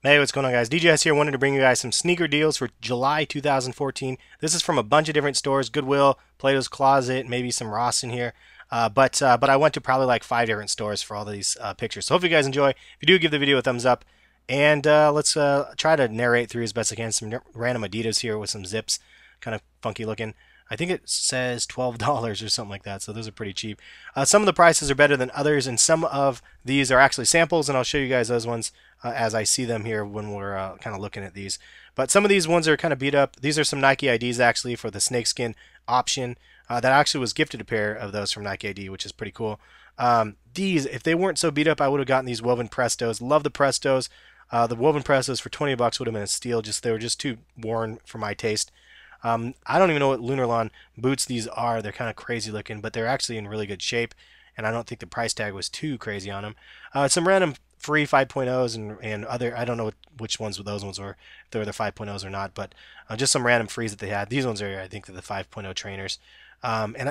Hey, what's going on, guys? DJS here. Wanted to bring you guys some sneaker deals for July 2014. This is from a bunch of different stores: Goodwill, Plato's Closet, maybe some Ross in here. But I went to probably like 5 different stores for all of these pictures. So hopefully you guys enjoy. If you do, give the video a thumbs up, and let's try to narrate through as best I can. Some random Adidas here with some zips, kind of funky looking. I think it says $12 or something like that, so those are pretty cheap. Some of the prices are better than others, and some of these are actually samples, and I'll show you guys those ones as I see them here when we're kind of looking at these. But some of these ones are kind of beat up. These are some Nike IDs actually for the snakeskin option. That actually was gifted a pair of those from Nike ID, which is pretty cool. These, if they weren't so beat up, I would have gotten these woven Prestos. Love the Prestos. The woven Prestos for 20 bucks would have been a steal. They were just too worn for my taste. I don't even know what Lunarlon boots these are. They're kind of crazy looking, but they're actually in really good shape, and I don't think the price tag was too crazy on them. Some random free 5.0s and other, I don't know which ones those ones were, if they were the 5.0s or not, but just some random frees that they had. These ones are, I think, they're the 5.0 trainers.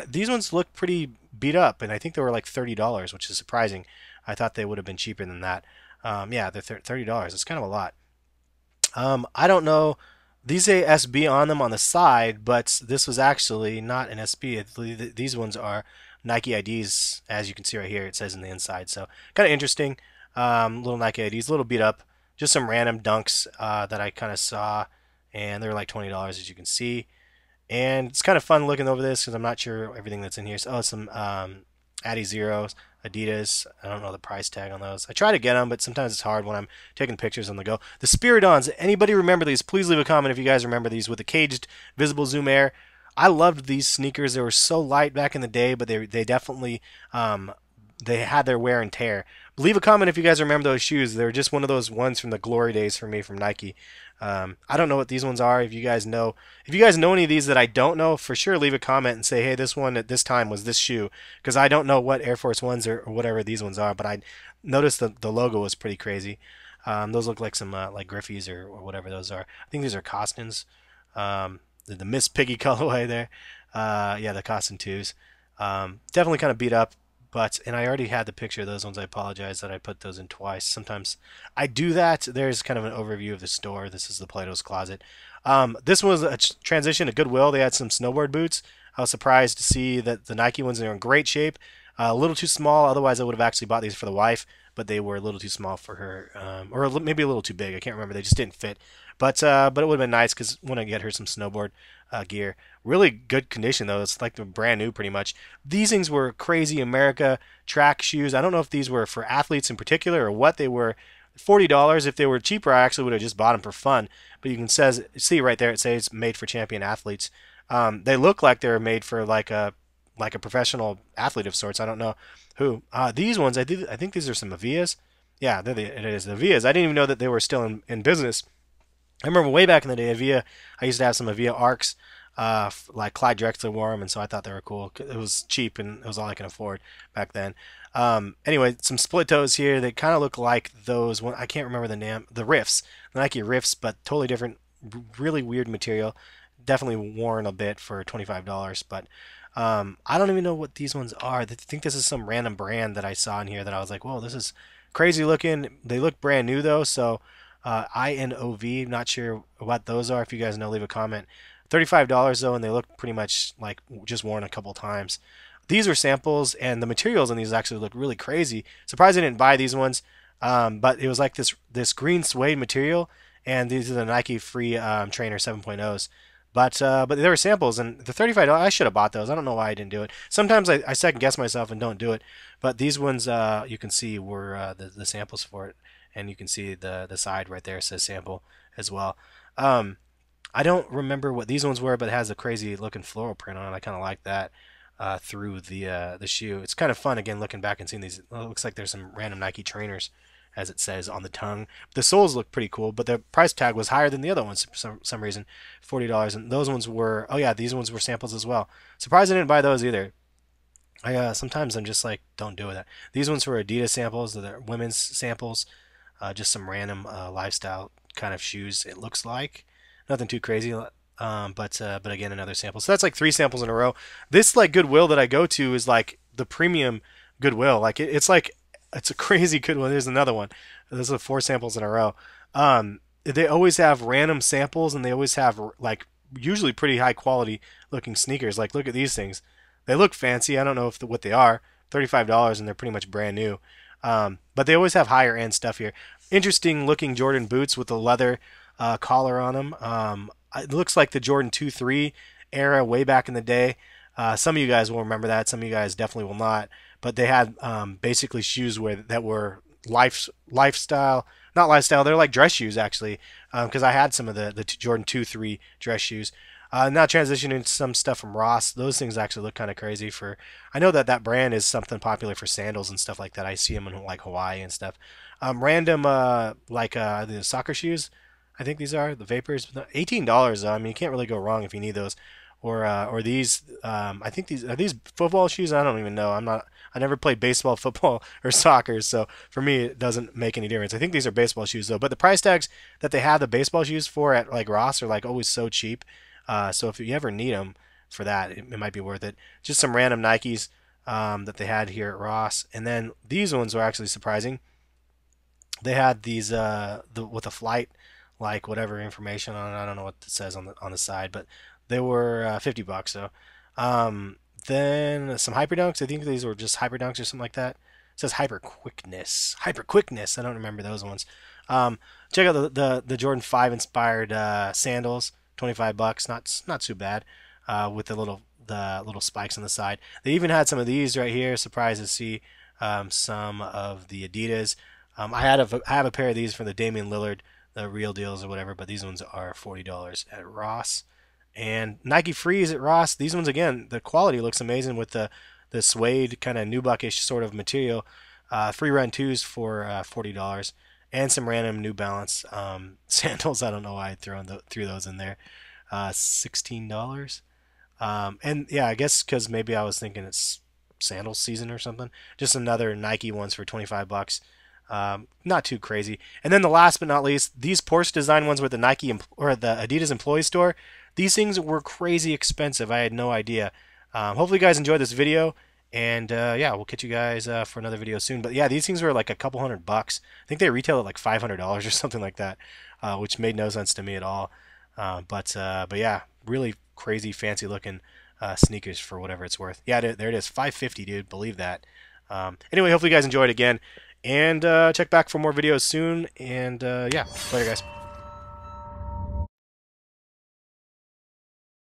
These ones look pretty beat up, and I think they were like $30, which is surprising. I thought they would have been cheaper than that. Yeah, they're $30. It's kind of a lot. I don't know. These say SB on them on the side, but this was actually not an SB. These ones are Nike IDs, as you can see right here. It says in the inside, so kind of interesting. Little Nike IDs, a little beat up. Just some random dunks that I kind of saw, and they're like $20, as you can see. And it's kind of fun looking over this because I'm not sure everything that's in here. So, some Adi Zeros, Adidas. I don't know the price tag on those. I try to get them, but sometimes it's hard when I'm taking pictures on the go. The Spiridons. Anybody remember these? Please leave a comment if you guys remember these with the caged visible zoom air. I loved these sneakers. They were so light back in the day, but they definitely they had their wear and tear. Leave a comment if you guys remember those shoes. They're just one of those ones from the glory days for me from Nike. I don't know what these ones are. If you guys know any of these that I don't know, for sure leave a comment and say, hey, this one at this time was this shoe, because I don't know what Air Force Ones or whatever these ones are. But I noticed the logo was pretty crazy. Those look like some like Griffeys or whatever those are. I think these are Costins. The Miss Piggy colorway there. Yeah, the Costin 2s. Definitely kind of beat up. And I already had the picture of those ones. I apologize that I put those in twice. Sometimes I do that. There's kind of an overview of the store. This is the Plato's Closet. This was a transition to Goodwill. They had some snowboard boots. I was surprised to see that the Nike ones are in great shape. A little too small. Otherwise, I would have actually bought these for the wife, but they were a little too small for her, or maybe a little too big. I can't remember. They just didn't fit. But it would have been nice because I want to get her some snowboard gear. Really good condition though. It's like they're brand new pretty much. These things were crazy America track shoes. I don't know if these were for athletes in particular or what they were. $40. If they were cheaper, I actually would have just bought them for fun. But you can see right there, it says made for champion athletes. They look like they're made for like a professional athlete of sorts. I don't know who. These ones, I think these are some Avias. Yeah, it is the Avias. I didn't even know that they were still in business. I remember way back in the day, Avia. I used to have some Avia Arcs, like Clyde Drexler wore them, and so I thought they were cool. It was cheap, and it was all I can afford back then. Anyway, some split toes here. They kind of look like those. I can't remember the name. The Riffs, the Nike Riffs, but totally different. Really weird material. Definitely worn a bit for $25, but I don't even know what these ones are. I think this is some random brand that I saw in here that I was like, whoa, this is crazy looking. They look brand new though, so. INOV, not sure what those are. If you guys know, leave a comment. $35 though, and they look pretty much like just worn a couple times. These were samples, and the materials on these actually look really crazy. Surprised I didn't buy these ones, but it was like this green suede material, and these are the Nike Free Trainer 7.0s. But they were samples, and the $35, I should have bought those. I don't know why I didn't do it. Sometimes I second guess myself and don't do it, but these ones you can see were the samples for it. And you can see the side right there says sample as well. I don't remember what these ones were, but it has a crazy looking floral print on it. I kind of like that through the shoe. It's kind of fun again looking back and seeing these. It looks like there's some random Nike trainers, as it says on the tongue. The soles look pretty cool, but the price tag was higher than the other ones for some reason, $40. And those ones were, oh yeah, these ones were samples as well. Surprised I didn't buy those either. Sometimes I'm just like, don't do that. These ones were Adidas samples. They're women's samples. Just some random lifestyle kind of shoes. It looks like nothing too crazy, but again another sample. So that's like 3 samples in a row. This like Goodwill that I go to is like the premium Goodwill. Like it's like it's a crazy good one. There's another one. Those are 4 samples in a row. They always have random samples, and they always have like usually pretty high quality looking sneakers. Like look at these things. They look fancy. I don't know what they are. $35 and they're pretty much brand new. But they always have higher end stuff here. Interesting looking Jordan boots with the leather collar on them. It looks like the Jordan 2-3 era way back in the day. Some of you guys will remember that. Some of you guys definitely will not. But they had basically shoes that were lifestyle, not lifestyle. They're like dress shoes actually, because I had some of the Jordan 2-3 dress shoes. Now transitioning into some stuff from Ross. Those things actually look kind of crazy. I know that brand is something popular for sandals and stuff like that. I see them in like Hawaii and stuff. Random the soccer shoes. I think these are the Vapors. $18 though. I mean, you can't really go wrong if you need those. Or these. I think these are these football shoes. I don't even know. I never played baseball, football, or soccer, so for me it doesn't make any difference. I think these are baseball shoes though. But the price tags that they have the baseball shoes for at like Ross are like always so cheap. So if you ever need them for that, it might be worth it. Just some random Nikes that they had here at Ross, and then these ones were actually surprising. They had these with a flight like whatever information on it. I don't know what it says on the side, but they were $50. So then some hyper dunks. I think these were just hyper dunks or something like that. It says hyper quickness. Hyper quickness. I don't remember those ones. Check out the Jordan 5 inspired sandals. $25, not too bad, with the little spikes on the side. They even had some of these right here. Surprised to see some of the Adidas. I have a pair of these from the Damian Lillard, the real deals or whatever, but these ones are $40 at Ross. And Nike Frees at Ross. These ones again, the quality looks amazing with the suede kind of nubuckish sort of material. Free run twos for $40. And some random New Balance sandals. I don't know why I threw those in there. $16. And yeah, I guess because maybe I was thinking it's sandal season or something. Just another Nike ones for $25. Not too crazy. And then the last but not least, these Porsche design ones with the or the Adidas employee store. These things were crazy expensive. I had no idea. Hopefully you guys enjoyed this video. And yeah, we'll catch you guys for another video soon. But yeah, these things were like a couple $100. I think they retail at like $500 or something like that, which made no sense to me at all. But yeah, really crazy, fancy looking sneakers for whatever it's worth. Yeah, there it is, $550, dude. Believe that. Anyway, hopefully you guys enjoyed again, and check back for more videos soon. And yeah, later, guys.